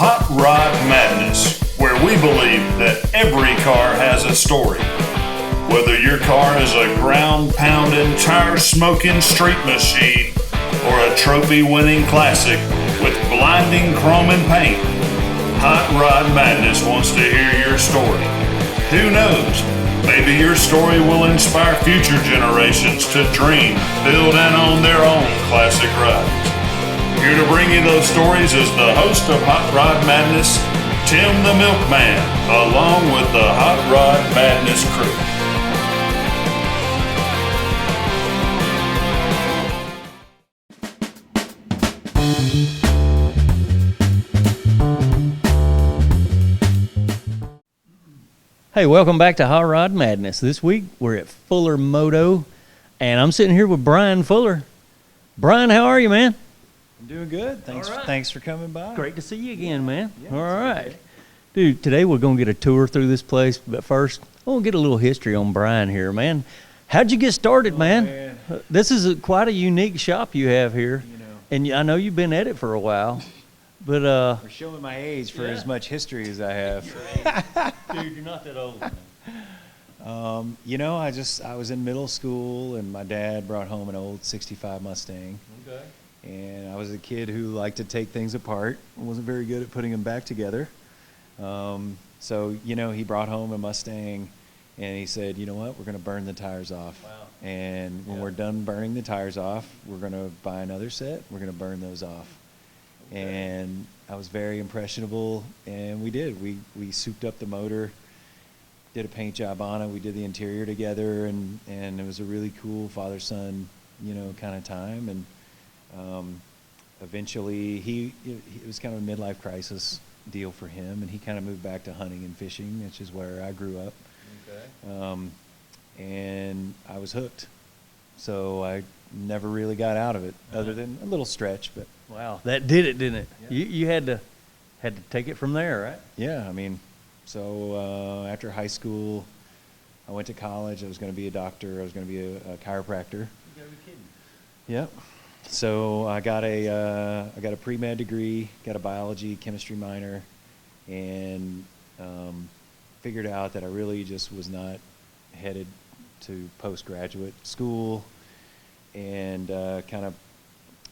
Hot Rod Madness, where we believe that every car has a story. Whether your car is a ground-pounding, tire-smoking street machine or a trophy-winning classic with blinding chrome and paint, Hot Rod Madness wants to hear your story. Who knows? Maybe your story will inspire future generations to dream, build, and own their own classic rides. Here to bring you those stories is the host of Hot Rod Madness, Tim the Milkman, along with the Hot Rod Madness crew. Hey, welcome back to Hot Rod Madness. This week we're at Fuller Moto, and I'm sitting here with Bryan Fuller. Bryan, how are you, man? I'm doing good. Thanks for coming by. Great to see you again, man. Yeah, All right. okay. Dude, today we're going to get a tour through this place, but first, I want to get a little history on Bryan here, man. How'd you get started, man? This is quite a unique shop you have here, and I know you've been at it for a while, but... We're showing my age for as much history as I have. Dude, you're not that old, man. I was in middle school, and my dad brought home an old 65 Mustang. Okay. And I was a kid who liked to take things apart and wasn't very good at putting them back together. He brought home a Mustang, and he said, you know what, we're going to burn the tires off. Wow. And when we're done burning the tires off, we're going to buy another set. We're going to burn those off. Okay. And I was very impressionable, and we did. We souped up the motor, did a paint job on it. We did the interior together, and it was a really cool father-son, kind of time. And eventually, it was kind of a midlife crisis deal for him, and he kind of moved back to hunting and fishing, which is where I grew up. Okay. And I was hooked. So I never really got out of it, other than a little stretch. But wow, that did it, didn't it? Yeah. You had to take it from there, right? Yeah, after high school, I went to college. I was going to be a doctor. I was going to be a chiropractor. You gotta be kidding. Yep. So I got a pre-med degree, got a biology, chemistry minor, and figured out that I really just was not headed to postgraduate school, and kind of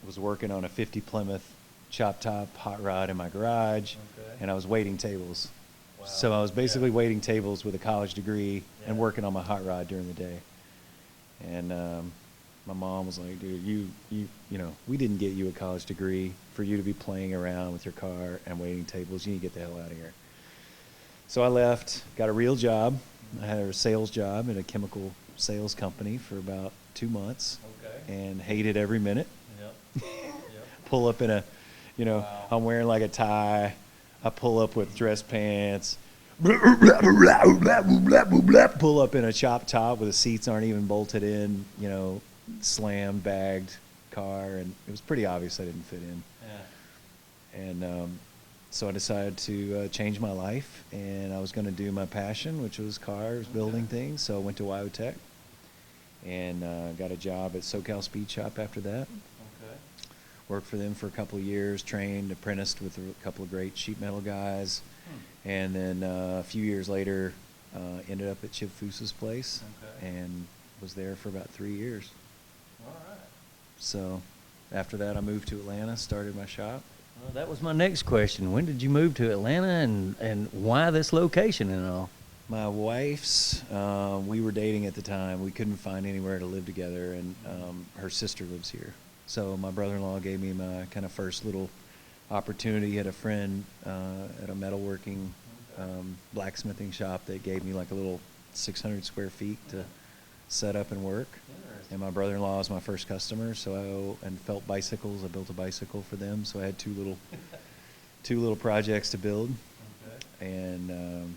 was working on a 50 Plymouth chop top hot rod in my garage, and I was waiting tables. Wow. So I was basically waiting tables with a college degree and working on my hot rod during the day. And my mom was like, dude, we didn't get you a college degree for you to be playing around with your car and waiting tables. You need to get the hell out of here. So I left, got a real job. I had a sales job at a chemical sales company for about 2 months, and hated every minute. Yep. Pull up in a, Wow. I'm wearing like a tie. I pull up with dress pants. Pull up in a chop top where the seats aren't even bolted in, slammed, bagged car, and it was pretty obvious I didn't fit in. Yeah. And so I decided to change my life, and I was going to do my passion, which was cars, building things. So I went to Wyotech and got a job at SoCal Speed Shop after that. Okay. Worked for them for a couple of years, trained, apprenticed with a couple of great sheet metal guys. And then a few years later, ended up at Chip Foose's place and was there for about 3 years. All right. So after that, I moved to Atlanta, started my shop. Well, that was my next question. When did you move to Atlanta, and why this location and all? My wife's, we were dating at the time. We couldn't find anywhere to live together, and her sister lives here. So my brother-in-law gave me my kind of first little opportunity. He had a friend at a metalworking blacksmithing shop that gave me like a little 600 square feet to set up and work. And my brother-in-law was my first customer, and Felt Bicycles. I built a bicycle for them, so I had two little projects to build. And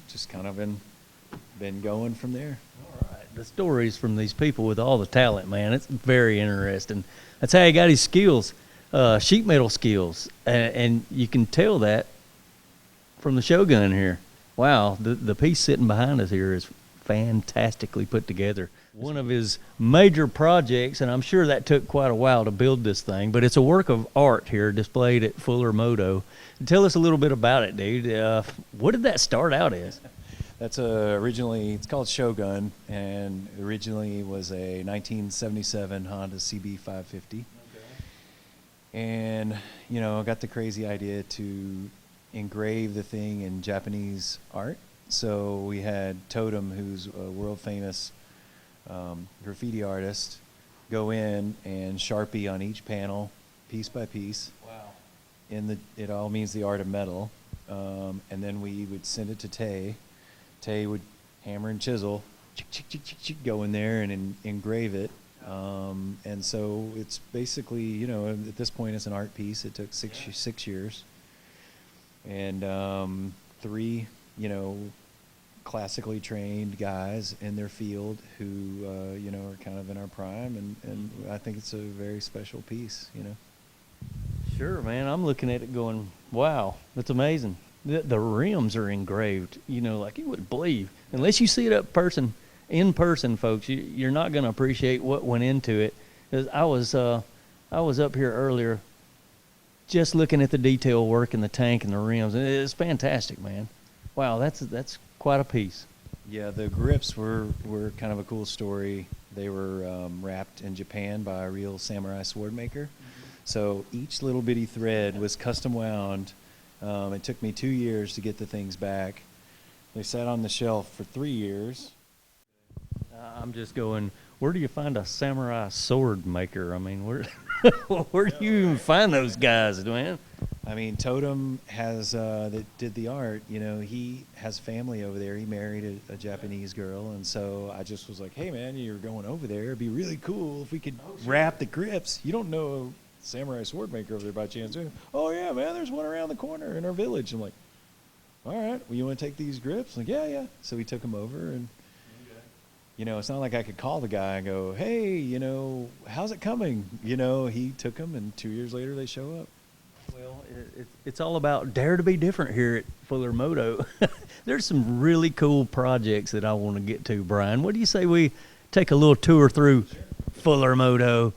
just kind of been going from there. All right. The stories from these people with all the talent, man, it's very interesting. That's how he got his skills, sheet metal skills, and you can tell that from the Shogun here. Wow, the piece sitting behind us here is fantastically put together. one of his major projects, and I'm sure that took quite a while to build this thing, but it's a work of art here displayed at Fuller Moto. Tell us a little bit about it, dude. What did that start out as? That's originally, it's called Shogun, and originally was a 1977 Honda CB550. And, you know, I got the crazy idea to engrave the thing in Japanese art. So we had Totem, who's a world famous graffiti artist, go in and Sharpie on each panel, piece by piece. Wow. It all means the art of metal. And then we would send it to Tay. Tay would hammer and chisel, go in there and engrave it. And so it's basically, you know, at this point it's an art piece. It took six years. And 3, you know, classically trained guys in their field who, you know, are kind of in our prime. And I think it's a very special piece, you know. Sure, man. I'm looking at it going, wow, that's amazing. The rims are engraved, you know, like you wouldn't believe. Unless you see it in person, folks, you're not going to appreciate what went into it. 'Cause I was up here earlier just looking at the detail work in the tank and the rims, and it's fantastic, man. Wow, that's quite a piece. Yeah, the grips were kind of a cool story. They were wrapped in Japan by a real samurai sword maker. So each little bitty thread was custom wound. It took me 2 years to get the things back. They sat on the shelf for 3 years. I'm just going, where do you find a samurai sword maker? I mean, where do you even find those guys, man? I mean, Totem that did the art, you know, he has family over there. He married a Japanese girl, and so I just was like, hey, man, you're going over there. It'd be really cool if we could wrap the grips. You don't know a samurai sword maker over there by chance, do you? Oh, yeah, man, there's one around the corner in our village. I'm like, all right, well, you want to take these grips? I'm like, yeah. So we took them over, and you know, it's not like I could call the guy and go, hey, you know, how's it coming? You know, he took them, and 2 years later they show up. Well, it's all about dare to be different here at Fuller Moto. There's some really cool projects that I want to get to, Bryan. What do you say we take a little tour through Fuller Moto?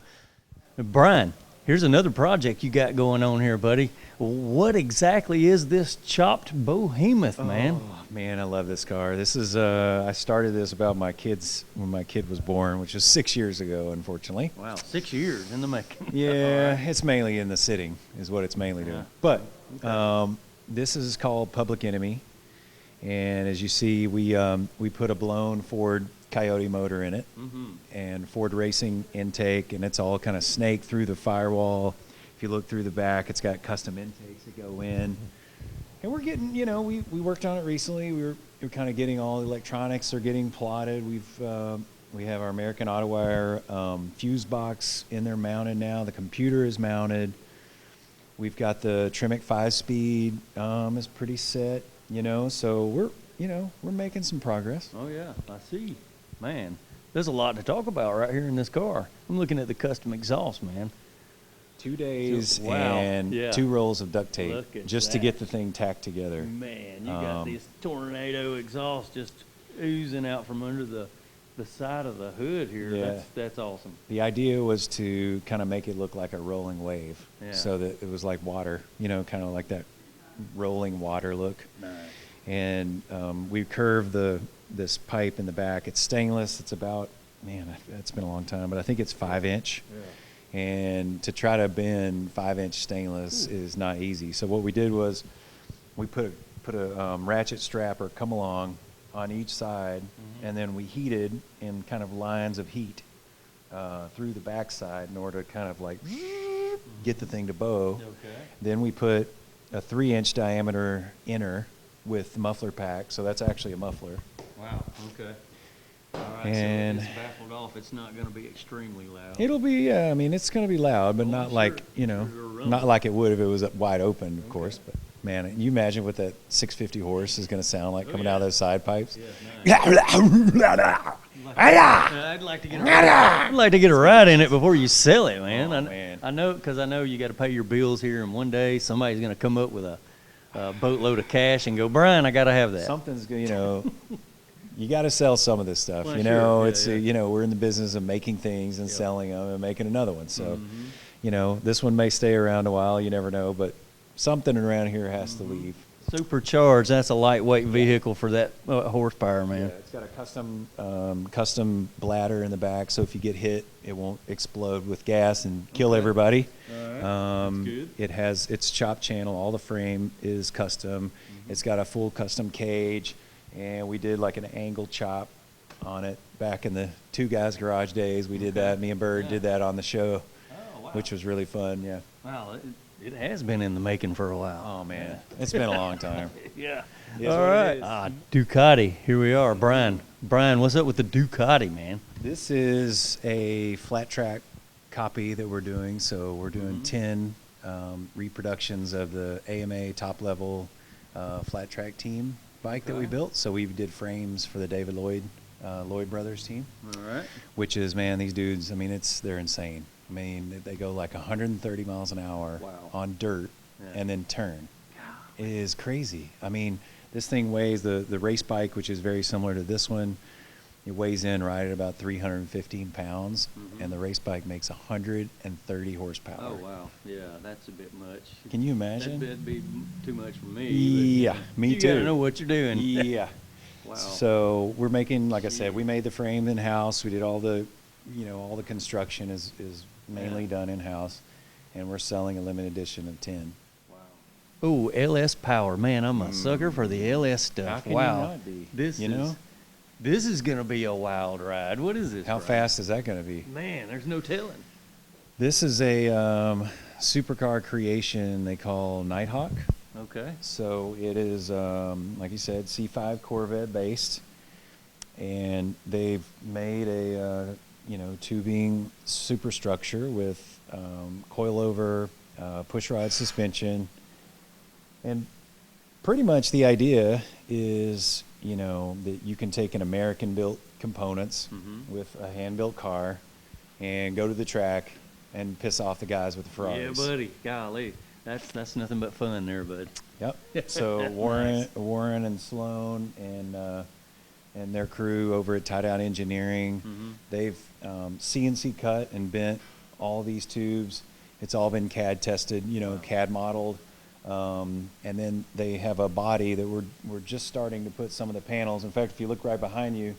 Bryan, here's another project you got going on here, buddy. What exactly is this chopped behemoth, man? Oh, man, I love this car. This is, I started this about when my kid was born, which was 6 years ago, unfortunately. Wow, 6 years in the making. Yeah, it's mainly in the sitting is what it's mainly doing. But this is called Public Enemy. And as you see, we put a blown Ford Coyote motor in it and Ford Racing intake, and it's all kind of snaked through the firewall. If you look through the back, it's got custom intakes that go in. And we're getting, you know, we worked on it recently. We're kind of getting all the electronics are getting plotted. We have our American Auto Wire fuse box in there mounted now. The computer is mounted. We've got the Tremec 5-speed is pretty set, you know. So we're making some progress. Oh yeah, I see. Man, there's a lot to talk about right here in this car. I'm looking at the custom exhaust, man. 2 days Wow. and 2 rolls of duct tape just to that. get the thing tacked together. Man, you got this tornado exhaust just oozing out from under the side of the hood here. Yeah. That's awesome. The idea was to kind of make it look like a rolling wave, so that it was like water, you know, kind of like that rolling water look. Nice. And we curved this pipe in the back. It's stainless. It's about, man, it's been a long time, but I think it's 5-inch. Yeah. And to try to bend 5-inch stainless is not easy. So what we did was we put a ratchet strap or come along on each side, and then we heated in kind of lines of heat through the backside in order to kind of like get the thing to bow. Okay. Then we put a 3-inch diameter inner with muffler pack, so that's actually a muffler. Wow. Okay. All right, and so if it's baffled off, it's not going to be extremely loud. It'll be, I mean, it's going to be loud, but not like, you know, not like it would if it was wide open, of course. But man, you imagine what that 650 horse is going to sound like coming out of those side pipes. Yeah, nice. I'd like to get a ride in it before you sell it, man. Man. I know, because I know you got to pay your bills here, and one day somebody's going to come up with a boatload of cash and go, Bryan, I got to have that. Something's, you know, you got to sell some of this stuff. Well, you know, sure. it's Yeah. you know, we're in the business of making things and selling them and making another one. So, you know, this one may stay around a while. You never know, but something around here has to leave. Supercharged. That's a lightweight vehicle for that horsepower, man. Yeah, it's got a custom bladder in the back, so if you get hit, it won't explode with gas and kill everybody. All right. That's good. It has its chop channel. All the frame is custom. It's got a full custom cage, and we did like an angle chop on it back in the Two Guys Garage days. We did that. Me and Bird did that on the show, which was really fun. Yeah. Wow, it has been in the making for a while. Oh man, it's been a long time. Yeah. It is All what it right. is. Ducati. Here we are. Bryan, what's up with the Ducati, man? This is a flat track copy that we're doing. So we're doing 10 reproductions of the AMA top level flat track team bike that we built. So we did frames for the David Lloyd brothers team. All right. Which is, man, these dudes, I mean, they're insane. I mean, they go like 130 miles an hour on dirt and then turn. It is crazy. I mean, this thing weighs, the race bike, which is very similar to this one, it weighs in right at about 315 pounds, and the race bike makes 130 horsepower. Oh, wow. Yeah, that's a bit much. Can you imagine? That'd be too much for me. Yeah, me too. You gotta know what you're doing. Yeah. Wow. So we're making, like I said, we made the frame in-house. We did all the, all the construction is mainly done in-house, and we're selling a limited edition of 10. Oh, LS power, man! I'm a sucker for the LS stuff. How can you wow, not be? This is gonna be a wild ride. What is this? How ride? fast is that going to be? Man, there's no telling. This is a supercar creation they call Nighthawk. Okay. So it is, like you said, C5 Corvette based, and they've made a tubing superstructure with coilover pushrod suspension. And pretty much the idea is, that you can take an American-built components with a hand-built car and go to the track and piss off the guys with the Ferraris. Yeah, buddy. Golly, that's nothing but fun there, bud. Yep. So Warren and Sloan and their crew over at Tie Down Engineering, they've CNC cut and bent all these tubes. It's all been CAD tested, CAD modeled. And then they have a body that we're just starting to put some of the panels. In fact, if you look right behind you,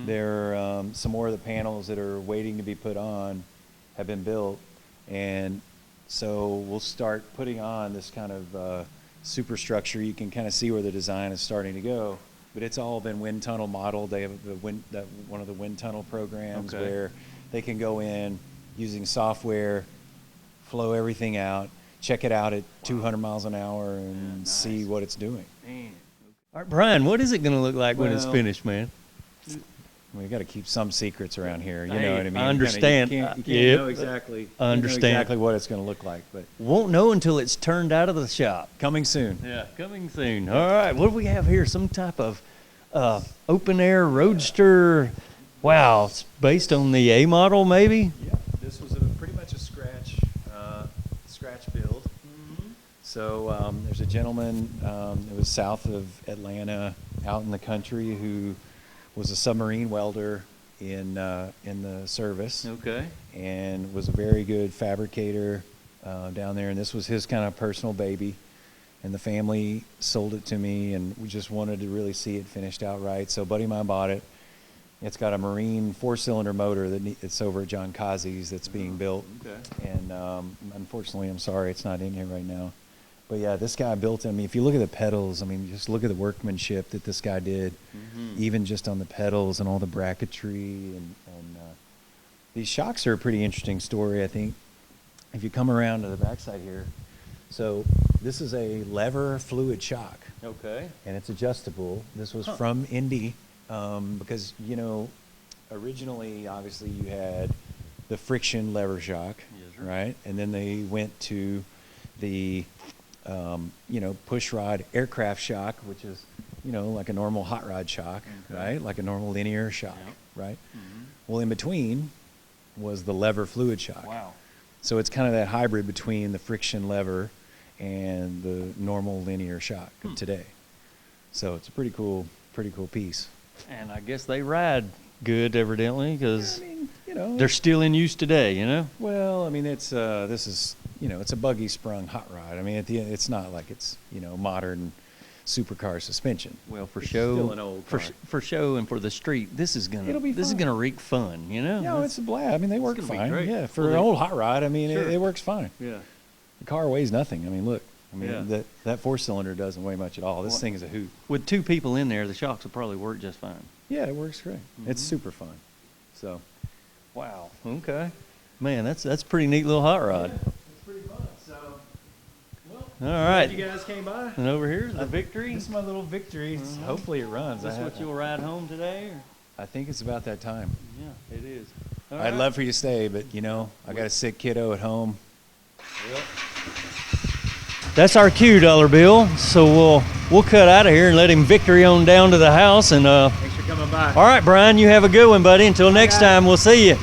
there are some more of the panels that are waiting to be put on have been built. And so we'll start putting on this kind of superstructure. You can kind of see where the design is starting to go. But it's all been wind tunnel modeled. They have one of the wind tunnel programs where they can go in using software, flow everything out, check it out at 200 miles an hour and see what it's doing. Man. All right, Bryan, what is it going to look like when it's finished, man? We got to keep some secrets around here. You Hey, know what I mean? I understand. You can't Yep. know exactly. I understand. You know exactly what it's going to look like, but Won't know until it's turned out of the shop. coming soon. Yeah, coming soon. All right, what do we have here? Some type of open air Roadster. Wow, it's based on the A model, maybe. Yeah, this was pretty much a scratch build. So there's a gentleman that was south of Atlanta, out in the country, who was a submarine welder in the service. Okay. And was a very good fabricator down there. And this was his kind of personal baby. And the family sold it to me, and we just wanted to really see it finished out right. So a buddy of mine bought it. It's got a marine 4-cylinder motor it's over at John Kazi's that's being built. Okay. And unfortunately, I'm sorry, it's not in here right now. But yeah, this guy built it. I mean, if you look at the pedals, I mean, just look at the workmanship that this guy did, even just on the pedals and all the bracketry. And these shocks are a pretty interesting story, I think. If you come around to the backside here, so this is a lever fluid shock. Okay. And it's adjustable. This was from Indy because, originally, obviously, you had the friction lever shock, right? And then they went to the, push rod aircraft shock, which is, like a normal hot rod shock, right? Like a normal linear shock, right? Well, in between was the lever fluid shock. Wow. So it's kind of that hybrid between the friction lever and the normal linear shock of today. So it's a pretty cool piece. And I guess they ride good, evidently, because I mean, you know, they're still in use today, you know? well, I mean, it's this is, you know, it's a buggy sprung hot rod. I mean, at the end, it's not like it's, you know, modern supercar suspension. Well, for It's show, still an old car. for show and for the street, this is It'll be fun. gonna wreak fun, you know? No, it's a blast. I mean, they work gonna be fine. great. Yeah, for Well, an old hot rod, I mean, Sure. it works fine. Yeah. The car weighs nothing. I mean, look. I mean, Yeah. that 4-cylinder doesn't weigh much at all. This Well- thing is a hoot. With 2 people in there, the shocks will probably work just fine. Yeah, it works great. It's Mhm. super fun. So, Wow. Okay. Man, that's a pretty neat little hot rod. it's pretty fun. So, well, All right. you guys came by. And over here, the Victory. This is my little victory. Mhm. Hopefully it runs. Is this what you'll ride home today? Or? I think it's about that time. Yeah, it is. All I'd right. love for you to stay, but you know, I got a sick kiddo at home. That's our cue, Dollar Bill. So we'll cut out of here and let him victory on down to the house. And Thanks for coming by. all right, Brian, you have a good one, buddy. Until next time, we'll see you.